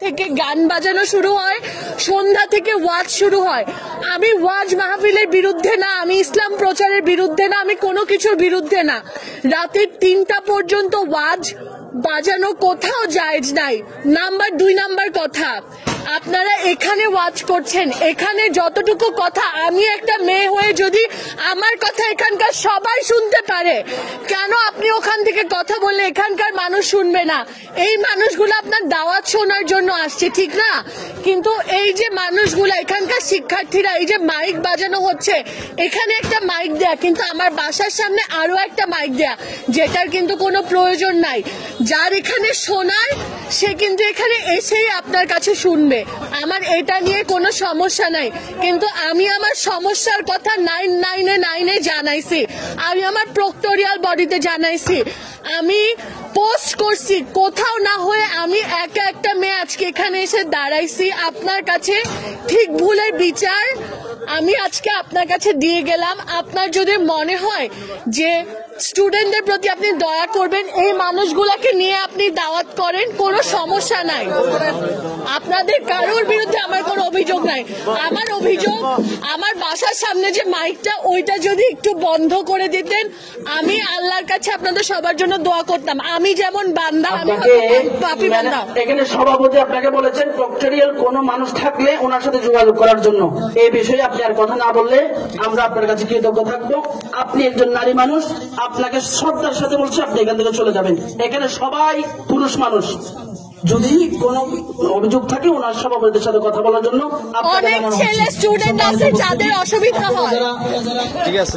থেকে গান বাজানো শুরু হয়, সন্ধ্যা থেকে ওয়াজ শুরু হয়। আমি ওয়াজ মাহফিলের বিরুদ্ধে না, আমি ইসলাম প্রচারের বিরুদ্ধে না, আমি কোনো কিছুর বিরুদ্ধে না। রাতের 3টা পর্যন্ত ওয়াজ বাজানো কোথাও জায়েজ নাই। নাম্বার 2 নাম্বার কথা, আপনারা এখানে ওয়াজ করছেন, এখানে যতটুকু কথা, আমি একটা মেয়ে হয়ে যদি আমার কথা এখানকার সবাই শুনতে পারে, কেন আপনি ওখান থেকে কথা বললে এখানকার মানুষ শুনবে না? এই মানুষগুলো আপনার দাওয়াত শোনার জন্য আসছে, ঠিক না? কিন্তু এই যে মানুষগুলো, এখানকার শিক্ষার্থীরা, এই যে মাইক বাজানো হচ্ছে, এখানে একটা মাইক দেয়া, কিন্তু আমার বাসার সামনে আরো একটা মাইক দেয়া, যেটার কিন্তু কোনো প্রয়োজন নাই। যার এখানে শোনার, সে কিন্তু এখানে এসেই আপনার কাছে শুনবে। আমার এটা নিয়ে কোনো সমস্যা নাই, কিন্তু আমি আমার সমস্যার কথা 999 জানাইছি, আমি আমার প্রক্টোরিয়াল বডিতে জানাইছি, আমি পোস্ট করছি। কোথাও না হয়ে আমি একা একটা মেয়ে আজকে এখানে এসে দাঁড়াইছি। আপনার কাছে ঠিক ভুলের বিচার আমি আজকে আপনার কাছে দিয়ে গেলাম। আপনার যদি মনে হয় যে স্টুডেন্টদের প্রতি আপনি দয়া করবেন, এই মানুষগুলাকে নিয়ে আপনি দাওয়াত করেন, কোনো সমস্যা নাই। আপনাদের কারোর বিরুদ্ধে আমার কোনো অভিযোগ নাই। আমার অভিযোগ, আমার বাসার সামনে যে মাইকটা, ওইটা যদি একটু বন্ধ করে দিতেন, আমি আল্লাহর কাছে আপনাদের সবার জন্য দোয়া করতাম। আমি যেমন বান্দা, আমি পাপী বান্দা। এখানে সভাপতি আপনাকে বলেছেন প্রক্টোরিয়াল কোনো মানুষ থাকলে ওনার সাথে যোগাযোগ করার জন্য। এই বিষয়ে আপনি আর কথা না বললে আমরা আপনার কাছে কৃতজ্ঞ থাকবো। আপনি একজন নারী মানুষ, আপনাকে শ্রদ্ধার সাথে বলছি আপনি এখান থেকে চলে যাবেন। এখানে সবাই পুরুষ মানুষ, যদি কোনো অভিযোগ থাকে ওনার সভাপতিদের সাথে কথা বলার জন্য। অনেক ছেলে স্টুডেন্ট আছে যাদের অসুবিধা হয়। ঠিক আছে।